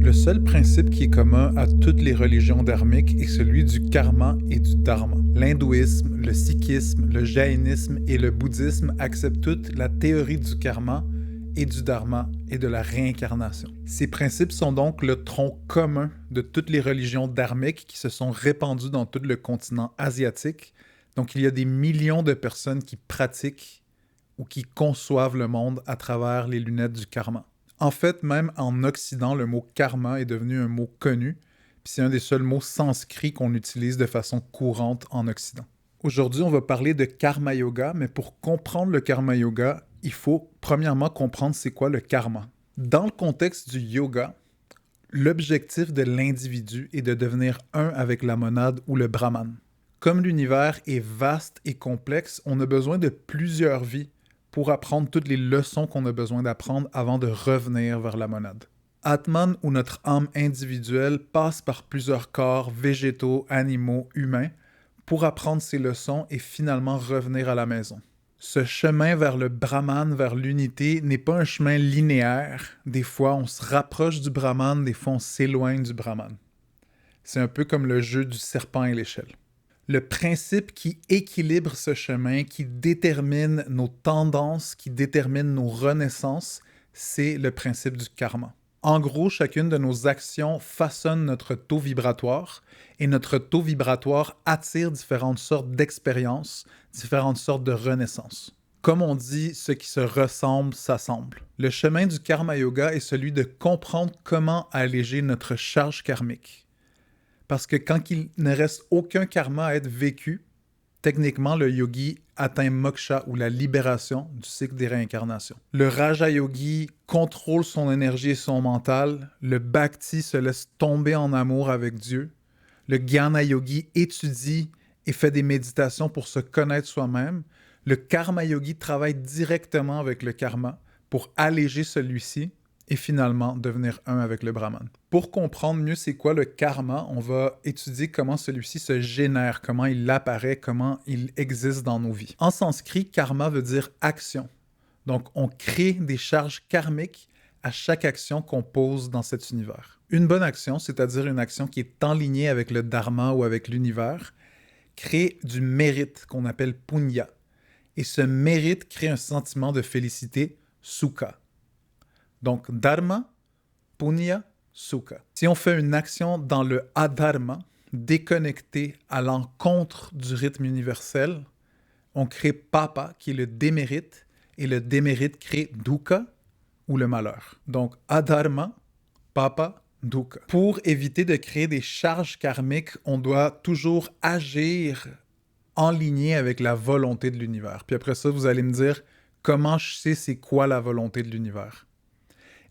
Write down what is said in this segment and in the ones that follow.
Le seul principe qui est commun à toutes les religions dharmiques est celui du karma et du dharma. L'hindouisme, le sikhisme, le jaïnisme et le bouddhisme acceptent toutes la théorie du karma et du dharma et de la réincarnation. Ces principes sont donc le tronc commun de toutes les religions dharmiques qui se sont répandues dans tout le continent asiatique. Donc il y a des millions de personnes qui pratiquent ou qui conçoivent le monde à travers les lunettes du karma. En fait, même en Occident, le mot karma est devenu un mot connu, puis c'est un des seuls mots sanscrits qu'on utilise de façon courante en Occident. Aujourd'hui, on va parler de karma yoga, mais pour comprendre le karma yoga, il faut premièrement comprendre c'est quoi le karma. Dans le contexte du yoga, l'objectif de l'individu est de devenir un avec la monade ou le brahman. Comme l'univers est vaste et complexe, on a besoin de plusieurs vies pour apprendre toutes les leçons qu'on a besoin d'apprendre avant de revenir vers la monade. Atman, ou notre âme individuelle, passe par plusieurs corps végétaux, animaux, humains, pour apprendre ces leçons et finalement revenir à la maison. Ce chemin vers le Brahman, vers l'unité, n'est pas un chemin linéaire. Des fois, on se rapproche du Brahman, des fois, on s'éloigne du Brahman. C'est un peu comme le jeu du serpent et l'échelle. Le principe qui équilibre ce chemin, qui détermine nos tendances, qui détermine nos renaissances, c'est le principe du karma. En gros, chacune de nos actions façonne notre taux vibratoire et notre taux vibratoire attire différentes sortes d'expériences, différentes sortes de renaissances. Comme on dit, ce qui se ressemble s'assemble. Le chemin du karma yoga est celui de comprendre comment alléger notre charge karmique. Parce que quand il ne reste aucun karma à être vécu, techniquement, le yogi atteint moksha ou la libération du cycle des réincarnations. Le Raja Yogi contrôle son énergie et son mental. Le Bhakti se laisse tomber en amour avec Dieu. Le Jnana Yogi étudie et fait des méditations pour se connaître soi-même. Le Karma Yogi travaille directement avec le karma pour alléger celui-ci et finalement devenir un avec le Brahman. Pour comprendre mieux c'est quoi le karma, on va étudier comment celui-ci se génère, comment il apparaît, comment il existe dans nos vies. En sanskrit, karma veut dire action. Donc, on crée des charges karmiques à chaque action qu'on pose dans cet univers. Une bonne action, c'est-à-dire une action qui est en ligne avec le dharma ou avec l'univers, crée du mérite qu'on appelle punya. Et ce mérite crée un sentiment de félicité, sukha. Donc, dharma, punya, sukha. Si on fait une action dans le adharma, déconnecté à l'encontre du rythme universel, on crée papa, qui est le démérite, et le démérite crée dukkha, ou le malheur. Donc, adharma, papa, dukkha. Pour éviter de créer des charges karmiques, on doit toujours agir en ligne avec la volonté de l'univers. Puis après ça, vous allez me dire, comment je sais c'est quoi la volonté de l'univers?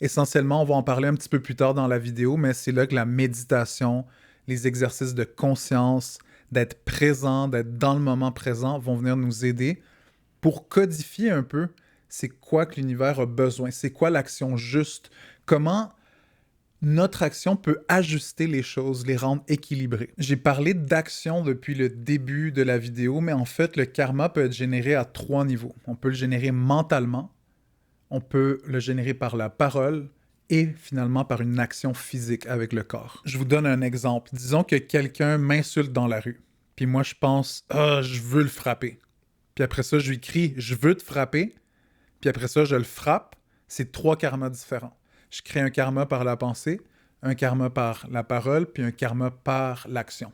Essentiellement, on va en parler un petit peu plus tard dans la vidéo, mais c'est là que la méditation, les exercices de conscience, d'être présent, d'être dans le moment présent vont venir nous aider pour codifier un peu c'est quoi que l'univers a besoin, c'est quoi l'action juste, comment notre action peut ajuster les choses, les rendre équilibrées. J'ai parlé d'action depuis le début de la vidéo, mais en fait, le karma peut être généré à 3 niveaux. On peut le générer mentalement, on peut le générer par la parole et finalement par une action physique avec le corps. Je vous donne un exemple. Disons que quelqu'un m'insulte dans la rue. Puis moi, je pense « Ah, je veux le frapper ». Puis après ça, je lui crie « Je veux te frapper ». Puis après ça, je le frappe. C'est 3 karmas différents. Je crée un karma par la pensée, un karma par la parole, puis un karma par l'action.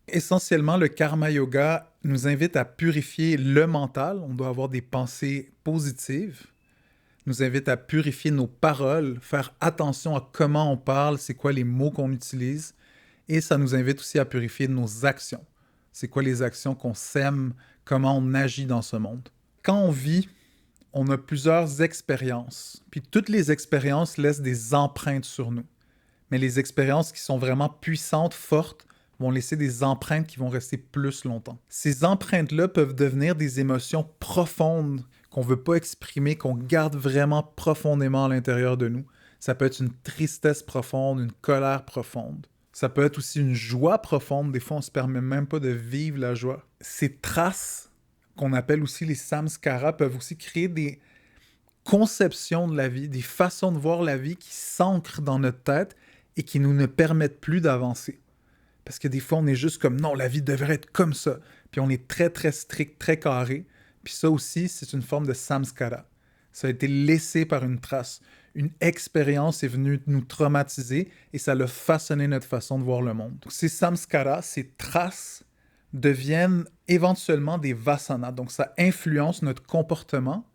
Essentiellement, le karma yoga nous invite à purifier le mental. On doit avoir des pensées positives. Nous invite à purifier nos paroles, faire attention à comment on parle, c'est quoi les mots qu'on utilise. Et ça nous invite aussi à purifier nos actions. C'est quoi les actions qu'on sème, comment on agit dans ce monde. Quand on vit, on a plusieurs expériences. Puis toutes les expériences laissent des empreintes sur nous. Mais les expériences qui sont vraiment puissantes, fortes, vont laisser des empreintes qui vont rester plus longtemps. Ces empreintes-là peuvent devenir des émotions profondes qu'on ne veut pas exprimer, qu'on garde vraiment profondément à l'intérieur de nous. Ça peut être une tristesse profonde, une colère profonde. Ça peut être aussi une joie profonde. Des fois, on ne se permet même pas de vivre la joie. Ces traces, qu'on appelle aussi les samskaras, peuvent aussi créer des conceptions de la vie, des façons de voir la vie qui s'ancrent dans notre tête et qui nous ne permettent plus d'avancer. Parce que des fois, on est juste comme, non, la vie devrait être comme ça. Puis on est très, très strict, très carré. Puis ça aussi, c'est une forme de samskara. Ça a été laissé par une trace. Une expérience est venue nous traumatiser et ça a façonné notre façon de voir le monde. Donc, ces samskaras, ces traces, deviennent éventuellement des vasanas. Donc, ça influence notre comportement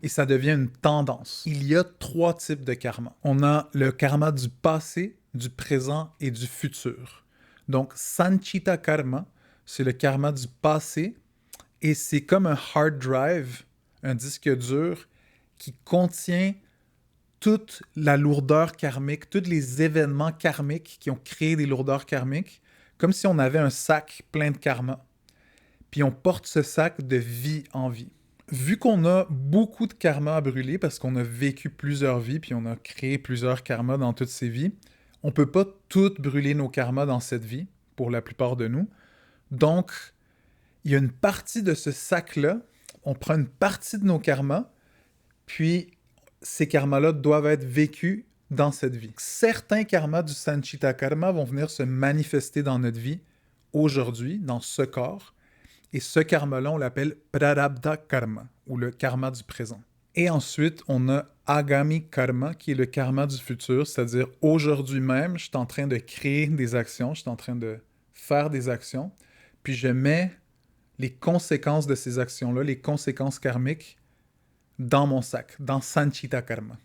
et ça devient une tendance. Il y a 3 types de karma. On a le karma du passé, du présent et du futur. Donc, Sanchita karma, c'est le karma du passé et c'est comme un hard drive, un disque dur qui contient toute la lourdeur karmique, tous les événements karmiques qui ont créé des lourdeurs karmiques, comme si on avait un sac plein de karma. Puis on porte ce sac de vie en vie. Vu qu'on a beaucoup de karma à brûler, parce qu'on a vécu plusieurs vies, puis on a créé plusieurs karmas dans toutes ces vies, on ne peut pas toutes brûler nos karmas dans cette vie, pour la plupart de nous. Donc, il y a une partie de ce sac-là, on prend une partie de nos karmas, puis ces karmas-là doivent être vécus dans cette vie. Certains karmas du Sanchita Karma vont venir se manifester dans notre vie aujourd'hui, dans ce corps. Et ce karma-là, on l'appelle Prarabdha Karma, ou le karma du présent. Et ensuite, on a Agami Karma, qui est le karma du futur, c'est-à-dire aujourd'hui même, je suis en train de créer des actions, je suis en train de faire des actions, puis je mets les conséquences de ces actions-là, les conséquences karmiques, dans mon sac, dans Sanchita Karma.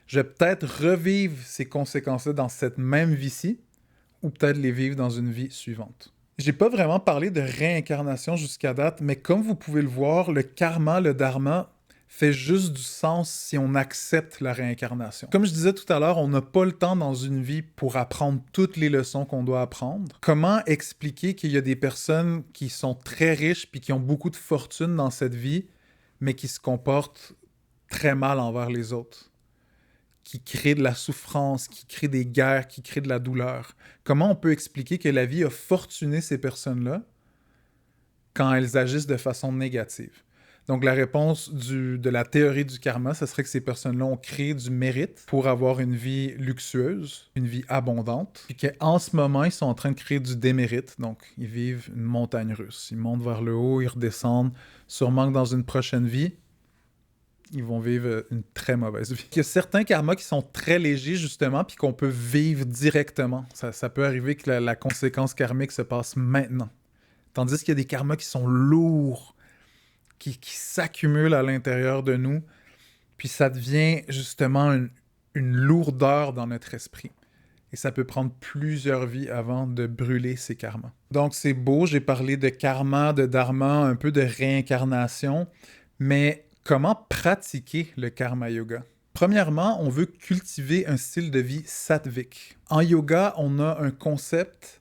Je vais peut-être revivre ces conséquences-là dans cette même vie-ci, ou peut-être les vivre dans une vie suivante. J'ai pas vraiment parlé de réincarnation jusqu'à date, mais comme vous pouvez le voir, le karma, le dharma, fait juste du sens si on accepte la réincarnation. Comme je disais tout à l'heure, on n'a pas le temps dans une vie pour apprendre toutes les leçons qu'on doit apprendre. Comment expliquer qu'il y a des personnes qui sont très riches puis qui ont beaucoup de fortune dans cette vie, mais qui se comportent très mal envers les autres, qui créent de la souffrance, qui créent des guerres, qui créent de la douleur? Comment on peut expliquer que la vie a fortuné ces personnes-là quand elles agissent de façon négative? Donc la réponse de la théorie du karma, ce serait que ces personnes-là ont créé du mérite pour avoir une vie luxueuse, une vie abondante, et qu'en ce moment, ils sont en train de créer du démérite. Donc ils vivent une montagne russe. Ils montent vers le haut, ils redescendent. Sûrement que dans une prochaine vie, ils vont vivre une très mauvaise vie. Il y a certains karmas qui sont très légers, justement, puis qu'on peut vivre directement. Ça peut arriver que la conséquence karmique se passe maintenant. Tandis qu'il y a des karmas qui sont lourds, qui s'accumulent à l'intérieur de nous, puis ça devient justement une lourdeur dans notre esprit. Et ça peut prendre plusieurs vies avant de brûler ces karmas. Donc c'est beau, j'ai parlé de karma, de dharma, un peu de réincarnation, mais comment pratiquer le karma yoga? Premièrement, on veut cultiver un style de vie sattvique. En yoga, on a un concept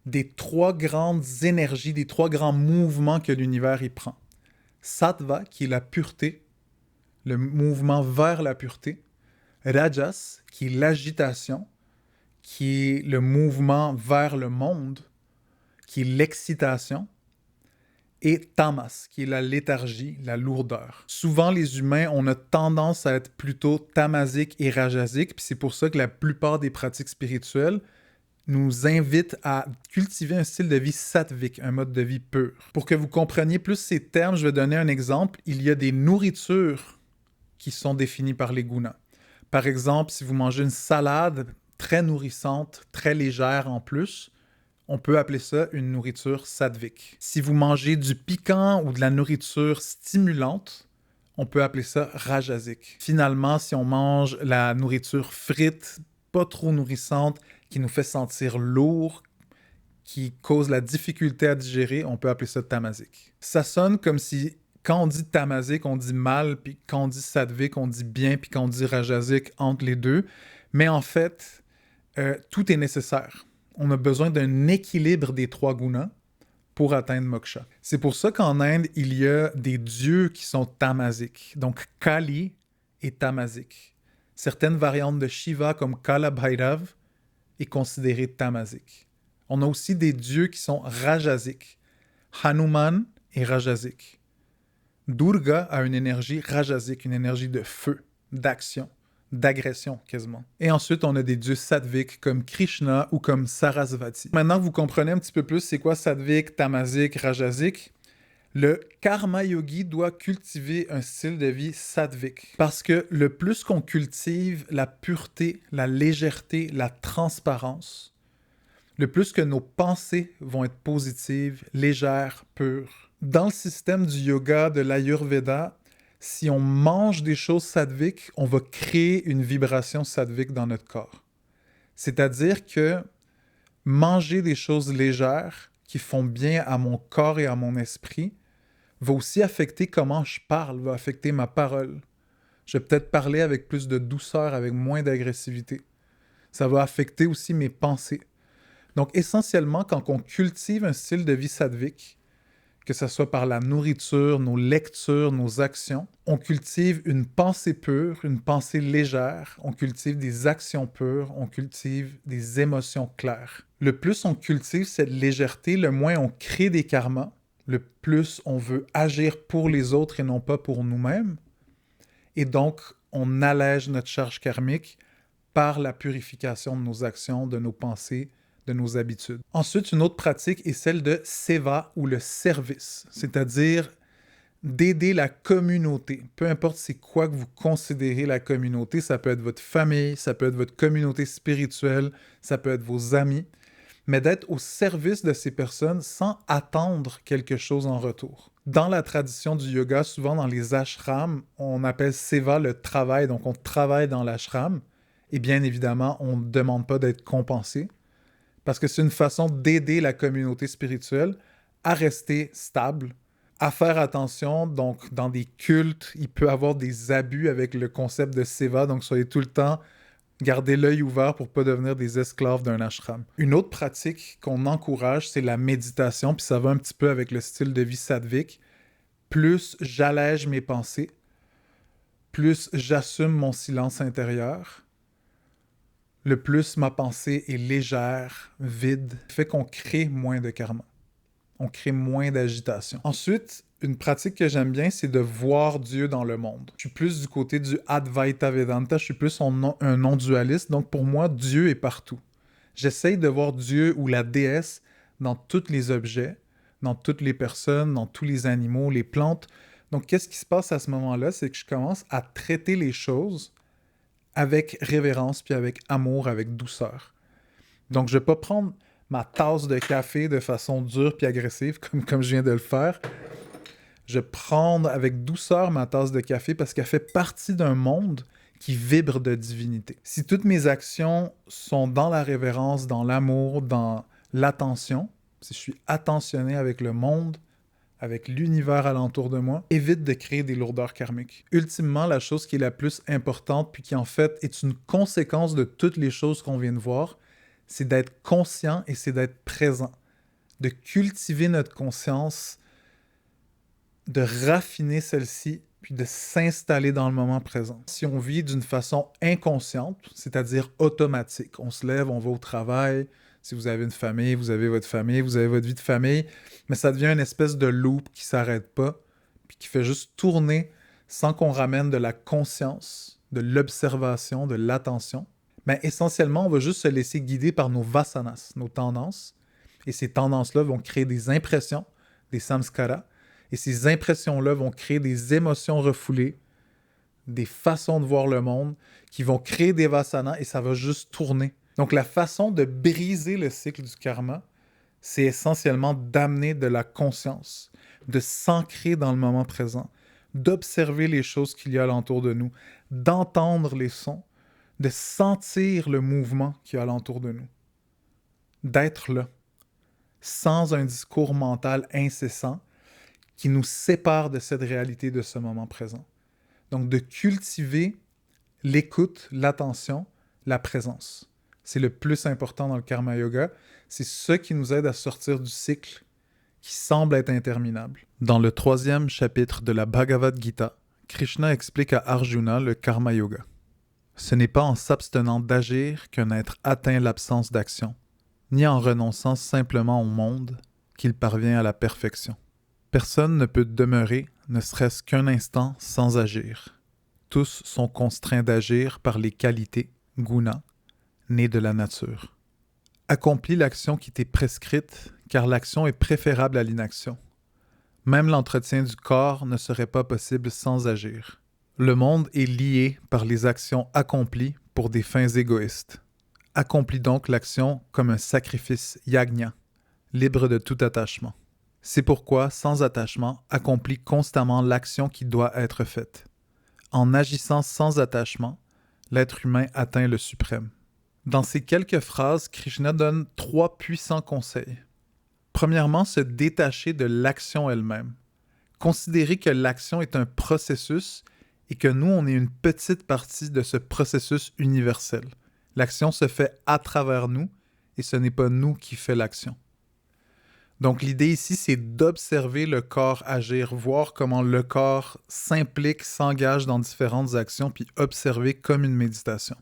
des 3 grandes énergies, des 3 grands mouvements que l'univers y prend. Sattva, qui est la pureté, le mouvement vers la pureté. Rajas, qui est l'agitation, qui est le mouvement vers le monde, qui est l'excitation. Et tamas, qui est la léthargie, la lourdeur. Souvent, les humains, on a tendance à être plutôt tamasiques et rajasiques, puis c'est pour ça que la plupart des pratiques spirituelles nous invitent à cultiver un style de vie sattvique, un mode de vie pur. Pour que vous compreniez plus ces termes, je vais donner un exemple. Il y a des nourritures qui sont définies par les gunas. Par exemple, si vous mangez une salade très nourrissante, très légère en plus, on peut appeler ça une nourriture sattvique. Si vous mangez du piquant ou de la nourriture stimulante, on peut appeler ça rajasique. Finalement, si on mange la nourriture frite, pas trop nourrissante, qui nous fait sentir lourd, qui cause la difficulté à digérer, on peut appeler ça tamasique. Ça sonne comme si, quand on dit tamasique, on dit mal, puis quand on dit sattvique, on dit bien, puis quand on dit rajasique, entre les deux. Mais en fait, tout est nécessaire. On a besoin d'un équilibre des 3 gunas pour atteindre moksha. C'est pour ça qu'en Inde, il y a des dieux qui sont tamasiques. Donc, Kali est tamasique. Certaines variantes de Shiva, comme Kala Bhairav, est considéré tamasique. On a aussi des dieux qui sont rajasiques. Hanuman est rajasique. Durga a une énergie rajasique, une énergie de feu, d'action. d'agression quasiment. Et ensuite, on a des dieux sattviques comme Krishna ou comme Sarasvati. Maintenant que vous comprenez un petit peu plus c'est quoi sattvique, tamasique, rajasique, le karma yogi doit cultiver un style de vie sattvique. Parce que le plus qu'on cultive la pureté, la légèreté, la transparence, le plus que nos pensées vont être positives, légères, pures. Dans le système du yoga, de l'Ayurveda, si on mange des choses sattviques, on va créer une vibration sattvique dans notre corps. C'est-à-dire que manger des choses légères qui font bien à mon corps et à mon esprit va aussi affecter comment je parle, va affecter ma parole. Je vais peut-être parler avec plus de douceur, avec moins d'agressivité. Ça va affecter aussi mes pensées. Donc, essentiellement, quand on cultive un style de vie sattvique, que ce soit par la nourriture, nos lectures, nos actions, on cultive une pensée pure, une pensée légère, on cultive des actions pures, on cultive des émotions claires. Le plus on cultive cette légèreté, le moins on crée des karmas, le plus on veut agir pour les autres et non pas pour nous-mêmes. Et donc, on allège notre charge karmique par la purification de nos actions, de nos pensées, de nos habitudes. Ensuite, une autre pratique est celle de seva ou le service, c'est-à-dire d'aider la communauté. Peu importe c'est quoi que vous considérez la communauté, ça peut être votre famille, ça peut être votre communauté spirituelle, ça peut être vos amis, mais d'être au service de ces personnes sans attendre quelque chose en retour. Dans la tradition du yoga, souvent dans les ashrams, on appelle seva le travail, donc on travaille dans l'ashram, et bien évidemment, on ne demande pas d'être compensé, parce que c'est une façon d'aider la communauté spirituelle à rester stable, à faire attention. Donc, dans des cultes, il peut y avoir des abus avec le concept de seva, donc soyez tout le temps, gardez l'œil ouvert pour ne pas devenir des esclaves d'un ashram. Une autre pratique qu'on encourage, c'est la méditation, puis ça va un petit peu avec le style de vie sattvique. Plus j'allège mes pensées, plus j'assume mon silence intérieur, le plus ma pensée est légère, vide, fait qu'on crée moins de karma. On crée moins d'agitation. Ensuite, une pratique que j'aime bien, c'est de voir Dieu dans le monde. Je suis plus du côté du Advaita Vedanta, je suis plus un non-dualiste, donc pour moi, Dieu est partout. J'essaye de voir Dieu ou la déesse dans tous les objets, dans toutes les personnes, dans tous les animaux, les plantes. Donc, qu'est-ce qui se passe à ce moment-là? C'est que je commence à traiter les choses avec révérence, puis avec amour, avec douceur. Donc, je ne vais pas prendre ma tasse de café de façon dure puis agressive, comme je viens de le faire. Je vais prendre avec douceur ma tasse de café parce qu'elle fait partie d'un monde qui vibre de divinité. Si toutes mes actions sont dans la révérence, dans l'amour, dans l'attention, si je suis attentionné avec le monde, avec l'univers alentour de moi, évite de créer des lourdeurs karmiques. Ultimement, la chose qui est la plus importante, puis qui en fait est une conséquence de toutes les choses qu'on vient de voir, c'est d'être conscient et c'est d'être présent. De cultiver notre conscience, de raffiner celle-ci, puis de s'installer dans le moment présent. Si on vit d'une façon inconsciente, c'est-à-dire automatique, on se lève, on va au travail. Si vous avez une famille, vous avez votre famille, vous avez votre vie de famille, mais ça devient une espèce de loop qui ne s'arrête pas, puis qui fait juste tourner sans qu'on ramène de la conscience, de l'observation, de l'attention. Mais essentiellement, on va juste se laisser guider par nos vasanas, nos tendances, et ces tendances-là vont créer des impressions, des samskaras, et ces impressions-là vont créer des émotions refoulées, des façons de voir le monde, qui vont créer des vasanas, et ça va juste tourner. Donc, la façon de briser le cycle du karma, c'est essentiellement d'amener de la conscience, de s'ancrer dans le moment présent, d'observer les choses qu'il y a alentour de nous, d'entendre les sons, de sentir le mouvement qu'il y a alentour de nous, d'être là, sans un discours mental incessant qui nous sépare de cette réalité de ce moment présent. Donc, de cultiver l'écoute, l'attention, la présence. C'est le plus important dans le karma yoga. C'est ce qui nous aide à sortir du cycle qui semble être interminable. Dans le 3e chapitre de la Bhagavad Gita, Krishna explique à Arjuna le karma yoga. Ce n'est pas en s'abstenant d'agir qu'un être atteint l'absence d'action, ni en renonçant simplement au monde qu'il parvient à la perfection. Personne ne peut demeurer, ne serait-ce qu'un instant, sans agir. tous sont contraints d'agir par les qualités, guna, nées de la nature. Accomplis l'action qui t'est prescrite, car l'action est préférable à l'inaction. Même l'entretien du corps ne serait pas possible sans agir. Le monde est lié par les actions accomplies pour des fins égoïstes. Accomplis donc l'action comme un sacrifice yagna, libre de tout attachement. C'est pourquoi, sans attachement, accomplis constamment l'action qui doit être faite. En agissant sans attachement, l'être humain atteint le suprême. Dans ces quelques phrases, Krishna donne 3 puissants conseils. Premièrement, se détacher de l'action elle-même. Considérer que l'action est un processus et que nous, on est une petite partie de ce processus universel. L'action se fait à travers nous et ce n'est pas nous qui fait l'action. Donc l'idée ici, c'est d'observer le corps agir, voir comment le corps s'implique, s'engage dans différentes actions, puis observer comme une méditation.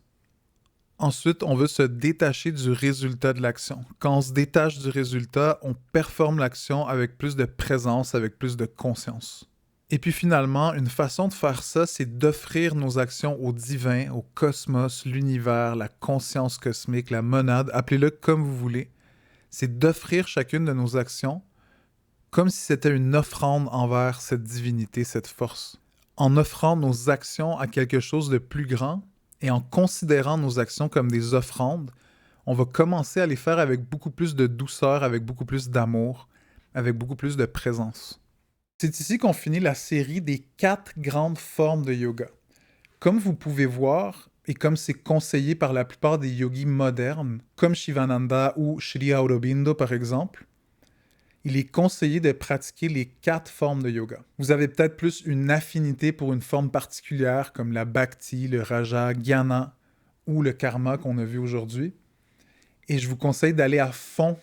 Ensuite, on veut se détacher du résultat de l'action. Quand on se détache du résultat, on performe l'action avec plus de présence, avec plus de conscience. Et puis finalement, une façon de faire ça, c'est d'offrir nos actions au divin, au cosmos, l'univers, la conscience cosmique, la monade, appelez-le comme vous voulez. C'est d'offrir chacune de nos actions comme si c'était une offrande envers cette divinité, cette force. En offrant nos actions à quelque chose de plus grand, et en considérant nos actions comme des offrandes, on va commencer à les faire avec beaucoup plus de douceur, avec beaucoup plus d'amour, avec beaucoup plus de présence. C'est ici qu'on finit la série des 4 grandes formes de yoga. Comme vous pouvez voir, et comme c'est conseillé par la plupart des yogis modernes, comme Shivananda ou Sri Aurobindo par exemple, il est conseillé de pratiquer les 4 formes de yoga. Vous avez peut-être plus une affinité pour une forme particulière comme la bhakti, le raja, jnana ou le karma qu'on a vu aujourd'hui. Et je vous conseille d'aller à fond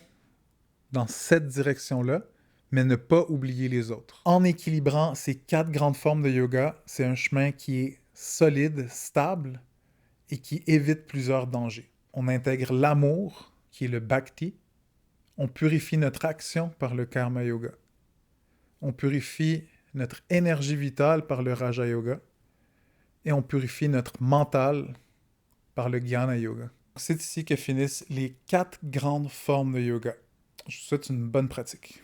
dans cette direction-là, mais ne pas oublier les autres. En équilibrant ces 4 grandes formes de yoga, c'est un chemin qui est solide, stable et qui évite plusieurs dangers. On intègre l'amour, qui est le bhakti. On purifie notre action par le karma yoga. On purifie notre énergie vitale par le raja yoga. Et on purifie notre mental par le jnana yoga. C'est ici que finissent les 4 grandes formes de yoga. Je vous souhaite une bonne pratique.